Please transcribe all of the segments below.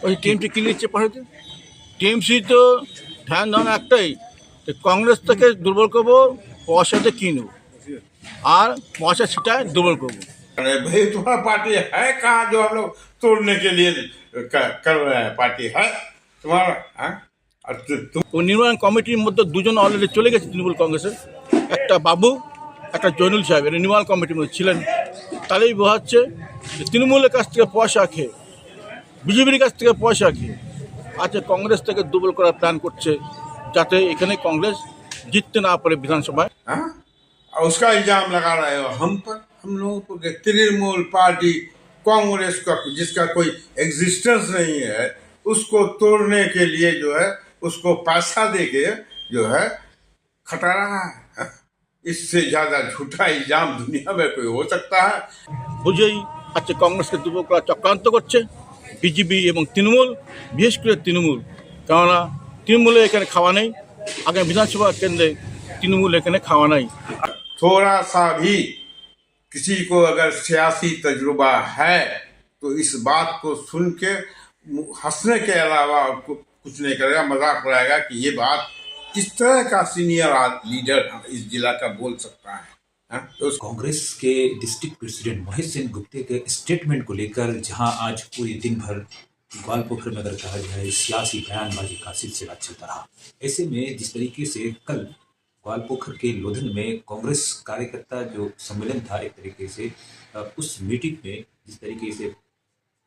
ওই টিএমসি কী নিচ্ছে পড়াতে? টিএমসি তো ধ্যান ধারণা একটাই, যে কংগ্রেস থেকে দুর্বল করবো, পয়সাতে কিনবো আর পয়সা ছিটায় দুর্বল করবো। अरे भाई तुम्हारा पार्टी है कहाँ जो हम लोग तोड़ने के लिए कर रहे हैं? पार्टी है तुम्हारा? और तुम ও নির্মাণ কমিটির মধ্যে দুজন অলরেডি চলে গেছে তৃণমূল কংগ্রেসের, একটা বাবু, একটা জয়নুল সাহেব, এরা নির্মাণ কমিটির মধ্যে ছিলেন। তারাই বোঝাচ্ছে যে তৃণমূলের কাছ থেকে পয়সা খেয়ে, বিজেপির কাছ থেকে পয়সা খেয়ে আজকে কংগ্রেস থেকে দুর্বল করার প্ল্যান করছে, যাতে এখানে কংগ্রেস জিততে না পারে বিধানসভায়। और उसका इल्जाम लगा रहे हो हम पर, हम लोगों पर कि तृणमूल पार्टी कांग्रेस का जिसका कोई एग्जिस्टेंस नहीं है उसको तोड़ने के लिए जो है उसको पैसा दे के जो है खटा रहा है। इससे ज्यादा झूठा इल्जाम दुनिया में कोई हो सकता है? বুঝেই আজকে কংগ্রেসকে দুর্বল করার চক্রান্ত করছে বিজেপি এবং তৃণমূল, বিশেষ করে তৃণমূল। কেননা তৃণমূলে এখানে খাওয়া নেই, আগামী বিধানসভা কেন্দ্রে তৃণমূল এখানে খাওয়া নাই। थोड़ा सा भी किसी को अगर सियासी तजुर्बा है तो इस बात को सुन के हंसने के अलावा कुछ नहीं करेगा, मजाक उड़ाएगा कि ये बात इस तरह का सीनियर लीडर इस जिला का बोल सकता है। तो कांग्रेस के डिस्ट्रिक्ट प्रेसिडेंट मोहित सिंह गुप्ते के स्टेटमेंट को लेकर जहां आज पूरी दिन भर ग्वालपोखर में अगर कहा जाए सियासी बयानबाजी का सिलसिला चलता रहा, ऐसे में जिस तरीके से कल ग्वालपोखर के लोधन में कांग्रेस कार्यकर्ता जो सम्मेलन था, एक तरीके से उस मीटिंग में जिस तरीके से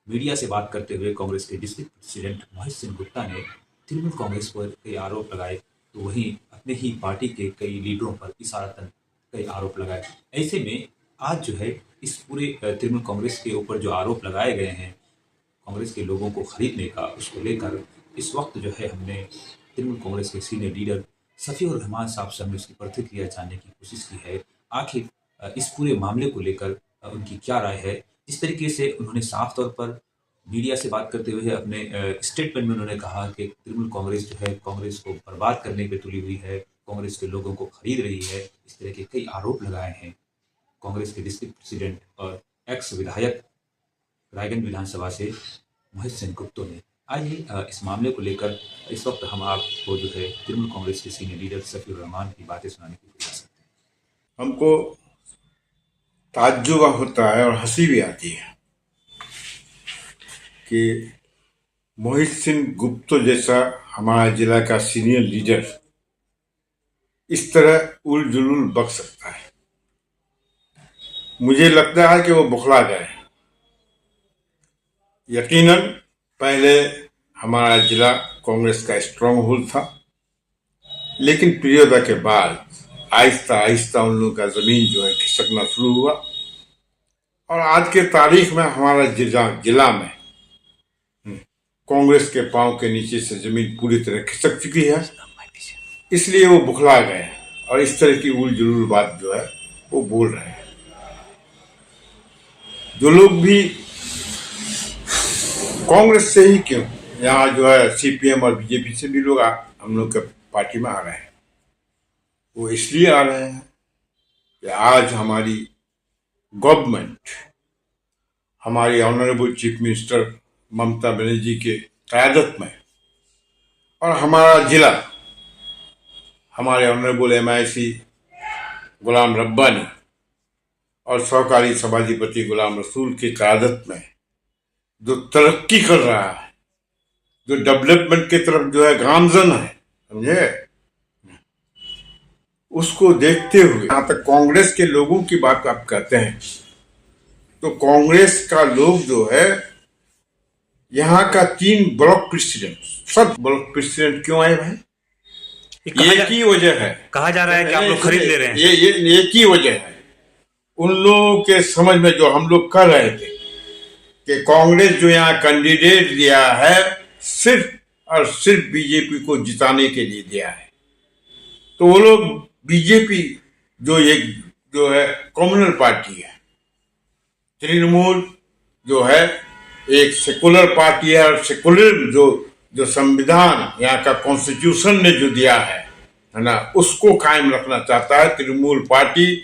मीडिया से बात करते हुए कांग्रेस के डिस्ट्रिक्ट प्रेसिडेंट मोहित सिंह गुप्ता ने तृणमूल कांग्रेस पर कई आरोप लगाए, तो वहीं अपने ही पार्टी के कई लीडरों पर इशारतन कई आरोप लगाए। ऐसे में आज जो है इस पूरे तृणमूल कांग्रेस के ऊपर जो आरोप लगाए गए हैं कांग्रेस के लोगों को खरीदने का, उसको लेकर इस वक्त जो है हमने तृणमूल कांग्रेस के सीनियर लीडर सफ़ीउर रहमान साहब से हमने उसकी प्रतिक्रिया जानने की कोशिश की है। आखिर इस पूरे मामले को लेकर उनकी क्या राय है। इस तरीके से उन्होंने साफ तौर पर मीडिया से बात करते हुए अपने स्टेटमेंट में उन्होंने कहा कि तृणमूल कांग्रेस जो है कांग्रेस को बर्बाद करने पर तुली हुई है, कांग्रेस के लोगों को खरीद रही है। इस तरह के कई आरोप लगाए हैं कांग्रेस के डिस्ट्रिक्ट प्रेसिडेंट और एक्स विधायक रायगंज विधानसभा से मोहित सिंह गुप्ता ने। आइए इस मामले को लेकर इस वक्त हम आपको जो है तृणमूल कांग्रेस के सीनियर लीडर सफ़ीउर रहमान की बातें सुनाने की कोशिश करते हैं। हमको ताज्जुब होता है और हंसी भी आती है कि मोहित सिंह गुप्ता जैसा हमारा जिला का सीनियर लीडर इस तरह उल जुलूल बक सकता है। मुझे लगता है कि वो बौखला गए। यकीनन पहले हमारा जिला कांग्रेस का स्ट्रांग होल्ड था, लेकिन प्रियोदा के बाद आहिस्ता आहिस्ता उन लोगों का जमीन जो है खिसकना शुरू हुआ और आज के तारीख में हमारा जिला में कांग्रेस के पांव के नीचे से जमीन पूरी तरह खिसक चुकी है। इसलिए वो बुखला गए और इस तरह की उल जुलूल बात जो है वो बोल रहे हैं। जो लोग भी कांग्रेस से ही क्यों, यहाँ जो है सीपीएम और बीजेपी से भी लोग हम लोग के पार्टी में आ रहे हैं, वो इसलिए आ रहे हैं कि आज हमारी गवर्नमेंट, हमारी honourable chief minister Mamata Banerjee के क़यादत में और हमारा जिला हमारे ऑनरेबल MIC गुलाम रब्बानी और सहकारी सभाधिपति गुलाम रसूल की क़यादत में जो तरक्की कर रहा है, जो डेवलपमेंट की तरफ जो है गामजन है, समझे, उसको देखते हुए यहाँ तक कांग्रेस के लोगों की बात आप कहते हैं तो कांग्रेस का लोग जो है यहाँ का 3 ब्लॉक प्रेसिडेंट, सब ब्लॉक प्रेसिडेंट क्यों आए भाई? एक ही वजह है, कहा जा रहा है कि आप लोग खरीद ले रहे हैं। ये एक ही वजह है, उन लोगों के समझ में जो हम लोग कर रहे थे कि कांग्रेस जो यहाँ कैंडिडेट दिया है सिर्फ और सिर्फ बीजेपी को जिताने के लिए दिया है। तो वो लोग बीजेपी जो है कम्युनल पार्टी है, तृणमूल जो है एक सेकुलर पार्टी है और सेकुलर जो संविधान यहाँ का कॉन्स्टिट्यूशन ने जो दिया है ना, उसको कायम रखना चाहता है तृणमूल पार्टी।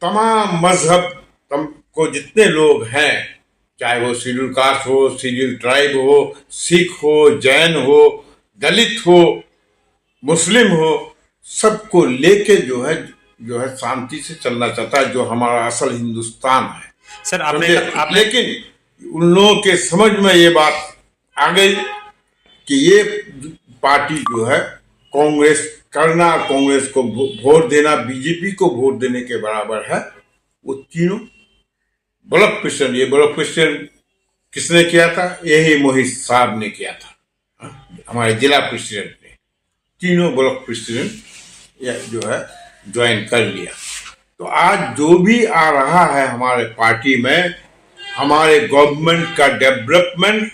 तमाम मजहब को जितने लोग हैं चाहे वो शेड्यूल कास्ट हो, शेड्यूल ट्राइब हो, सिख हो, जैन हो, दलित हो, मुस्लिम हो, सबको लेके जो है शांति से चलना चाहता है, जो हमारा असल हिंदुस्तान है। सर लेकिन उन लोगों के समझ में ये बात आ गई कि ये पार्टी जो है कांग्रेस करना, कांग्रेस को वोट देना बीजेपी को वोट देने के बराबर है। वो तीनों ब्लॉक प्रेसिडेंट, ये ब्लॉक प्रेसिडेंट किसने किया था? यही मोहित साहब ने किया था, हमारे जिला प्रेसिडेंट ने। तीनों ब्लॉक प्रेसिडेंट जो है ज्वाइन कर लिया। तो आज जो भी आ रहा है हमारे पार्टी में, हमारे गवर्नमेंट का डेवलपमेंट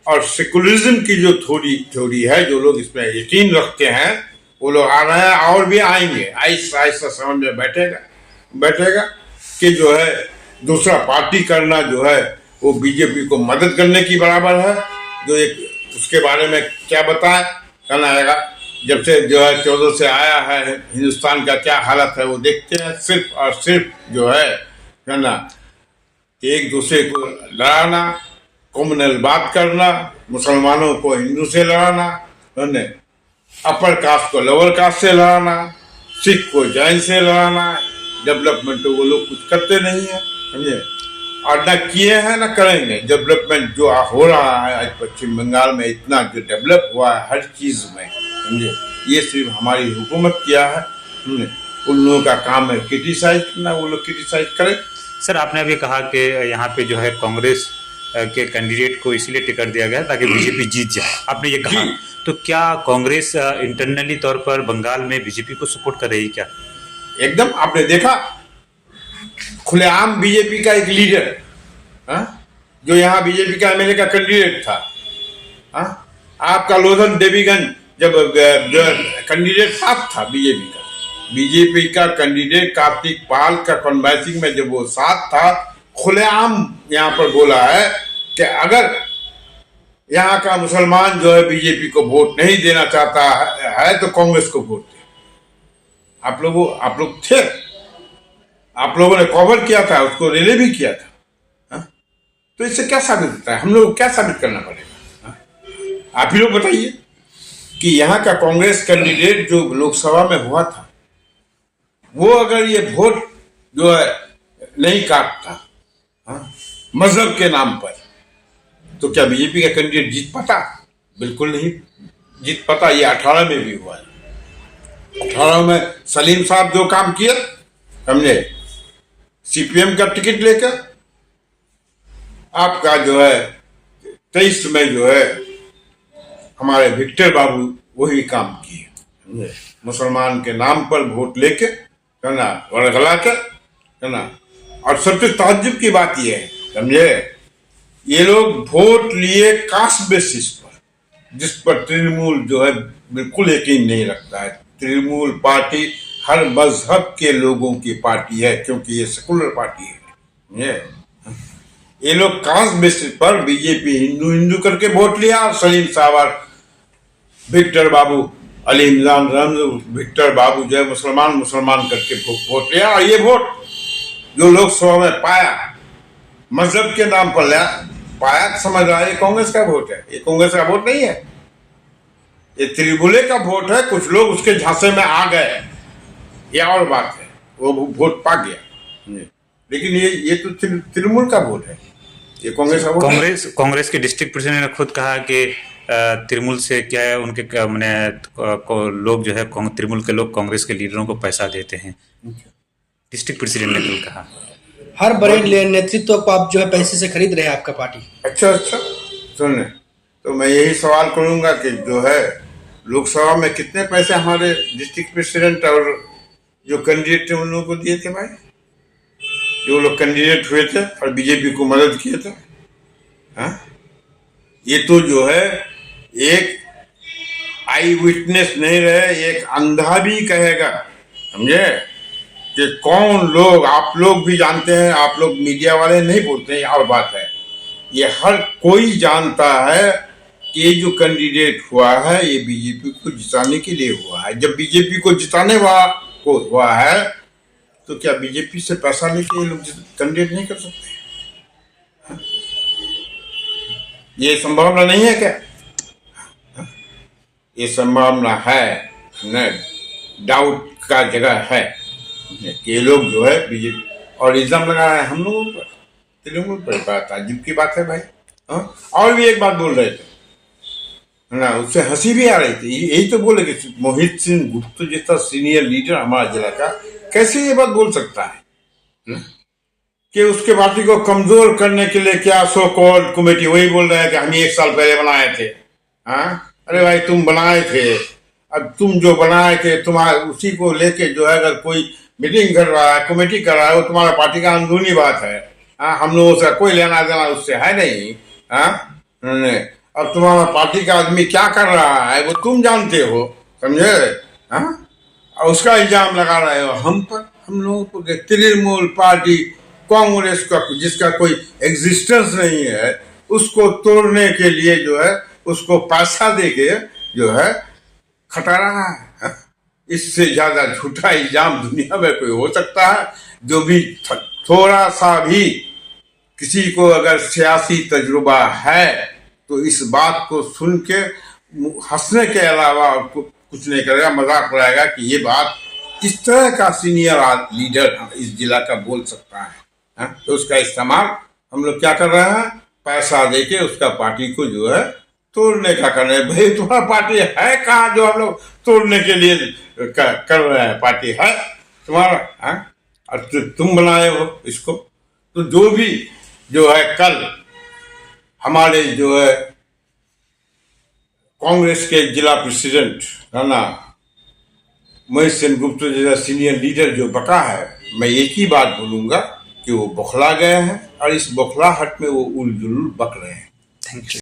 और सेकुलरिज्म की जो थोड़ी है, जो लोग इसमें यकीन रखते हैं वो लोग आ रहे हैं और भी आएंगे। आहिस्ता आहिस्ता समझ में बैठेगा कि जो है दूसरा पार्टी करना जो है वो बीजेपी को मदद करने की बराबर है। जो एक उसके बारे में क्या बताएं, कहना आएगा जब से जो है 14 से आया है हिंदुस्तान का क्या हालत है वो देखते हैं। सिर्फ और सिर्फ जो है ना एक दूसरे को लड़ाना, कम्युनल बात करना, मुसलमानों को हिंदू से लड़ाना, अपर कास्ट को लोअर कास्ट से लड़ाना, सिख को जैन से लड़ाना। डेवलपमेंट तो वो लोग कुछ करते नहीं है, समझे, और न किए हैं न करेंगे। डेवलपमेंट जो हो रहा है आज पश्चिम बंगाल में, इतना जो डेवलप हुआ है हर चीज में, समझे, ये सिर्फ हमारी हुकूमत किया है। उन लोगों का काम है क्रिटिसाइज करना, वो लोग क्रिटिसाइज करें। सर आपने अभी कहा कि यहाँ पे जो है कांग्रेस के कैंडिडेट को इसीलिए टिकट दिया गया ताकि बीजेपी जीत जाए, आपने ये कहा। तो क्या कांग्रेस इंटरनली तौर पर बंगाल में बीजेपी को सपोर्ट कर रही है क्या? एकदम, आपने देखा खुलेआम बीजेपी का एक लीडर जो यहाँ बीजेपी का एमएलए का कैंडिडेट था, आपका लोधन देवीगंज जब कैंडिडेट साथ था बीजेपी का कैंडिडेट कार्तिक पाल का कन्वेंसिंग में जब वो साथ था, खुलेआम यहाँ पर बोला है कि अगर यहाँ का मुसलमान जो है बीजेपी को वोट नहीं देना चाहता है तो कांग्रेस को वोट दे। आप लोग थे, आप लोगों ने कवर किया था, उसको रिले भी किया था। तो इससे क्या साबित होता है? हम लोग क्या साबित करना पड़ेगा? आप ही लोग बताइए कि यहाँ का कांग्रेस कैंडिडेट जो लोकसभा में हुआ था, वो अगर ये वोट जो है नहीं काटता मजहब के नाम पर, तो क्या बीजेपी का कैंडिडेट जीत पाता? बिल्कुल नहीं जीत पाता। ये 18 में भी हुआ है। 18 में सलीम साहब जो काम किया, हमने सीपीएम का टिकट लेकर, आपका जो है 23 में जो है हमारे विक्टर बाबू वही काम किए, मुसलमान के नाम पर वोट लेके करना, वरगला कर करना। और सबसे ताज्जुब की बात यह है, समझे, ये लोग वोट लिए कास्ट बेसिस पर, जिस पर तृणमूल जो है बिल्कुल यकीन नहीं रखता है। तृणमूल पार्टी हर मजहब के लोगों की पार्टी है, क्योंकि ये सेकुलर पार्टी है। ये लोग कास्ट बेसिस पर बीजेपी हिंदू करके वोट लिया, और सलीम साहब और विक्टर बाबू, अली इमरान विक्टर बाबू जो है मुसलमान करके वोट लिया। और ये वोट जो लोकसभा में पाया, मजहब के नाम पर पाया, समझ रहा है ये कांग्रेस का वोट है। ये कांग्रेस का वोट नहीं है, ये त्रिपुले का वोट है। कुछ लोग उसके झांसे में आ गए, ये और बात है, वो वोट पा गया, लेकिन ये तो तृणमूल का वोट है, ये कांग्रेस का वोट है। कांग्रेस के डिस्ट्रिक्ट प्रेसिडेंट ने खुद कहा कि तृणमूल से क्या है, उनके लोग जो है तृणमूल के लोग कांग्रेस के लीडरों को पैसा देते हैं। डिस्ट्रिक्ट प्रेसिडेंट ने कल कहा हर बड़े नेतृत्व को आप जो है पैसे से खरीद रहे हैं आपका पार्टी। अच्छा, सुन, तो मैं यही सवाल करूंगा कि जो है लोकसभा में कितने पैसे हमारे डिस्ट्रिक्ट प्रेसिडेंट और जो कैंडिडेट थे उन लोगों को दिए थे भाई, जो लोग कैंडिडेट हुए थे और बीजेपी को मदद किए थे? ये तो जो है एक आई विटनेस नहीं रहे, एक अंधा भी कहेगा, समझे, कि कौन लोग, आप लोग भी जानते हैं, आप लोग मीडिया वाले नहीं बोलते हैं, और बात है, ये हर कोई जानता है कि ये जो कैंडिडेट हुआ है ये बीजेपी को जिताने के लिए हुआ है। जब बीजेपी को जिताने को हुआ है तो क्या बीजेपी से पैसा लेके ये लोग कैंडिडेट नहीं कर सकते? ये संभावना नहीं है क्या? ये संभावना है, न डाउट का जगह है कि ये लोग जो है बीजेपी और इल्जाम लगा रहे हैं हम लोगों पर, तृणमूल पर। बात अजीब की बात है भाई। हाँ? और भी एक बात बोल रहे थे ना, उससे हंसी भी आ रही थी। यही तो बोले कि मोहित सिंह गुप्ता जैसा सीनियर लीडर हमारा जिला का कैसे ये बात बोल सकता है कि उसके पार्टी को कमजोर करने के लिए क्या सो कॉल्ड कमेटी, वही बोल रहे हैं कि हम 1 साल पहले बनाए थे। हाँ, अरे भाई तुम बनाए थे, अब तुम जो बनाए थे तुम्हारे उसी को लेके जो है अगर कोई मीटिंग कर रहा है, कमेटी कर रहा है, वो तुम्हारा पार्टी का अंदरूनी बात है। हाँ, हम लोगों से कोई लेना देना उससे है नहीं। हाँ, अब तुम्हारा पार्टी का आदमी क्या कर रहा है वो तुम जानते हो, समझे? हाँ, और उसका इल्जाम लगा रहे हो हम पर, हम लोगों को। तृणमूल पार्टी कांग्रेस का जिसका कोई एग्जिस्टेंस नहीं है, उसको तोड़ने के लिए जो है उसको पैसा देके जो है खटा रहा है। इससे ज्यादा झूठा इल्जाम दुनिया में कोई हो सकता है? जो भी थोड़ा सा भी किसी को अगर सियासी तजुर्बा है तो इस बात को सुन के हंसने के अलावा कुछ नहीं करेगा, मजाक उड़ाएगा कि ये बात इस तरह का सीनियर लीडर इस जिला का बोल सकता है। तो उसका इस्तेमाल हम लोग क्या कर रहे हैं? पैसा देके उसका पार्टी को जो है तोड़ने का कर रहे हैं। भाई तुम्हारा पार्टी है कहाँ जो हम लोग तोड़ने के लिए कर रहे हैं? पार्टी है तुम्हारा, और तुम बनाए हो इसको। तो जो भी जो है कल हमारे जो है कांग्रेस के जिला प्रेसिडेंट है ना मोहित सिंह गुप्ता जैसा सीनियर लीडर जो बका है, मैं एक ही बात बोलूंगा कि वो बौखला गए हैं और इस बौखलाहट में वो उल जुलूल बक रहे हैं। Thank you.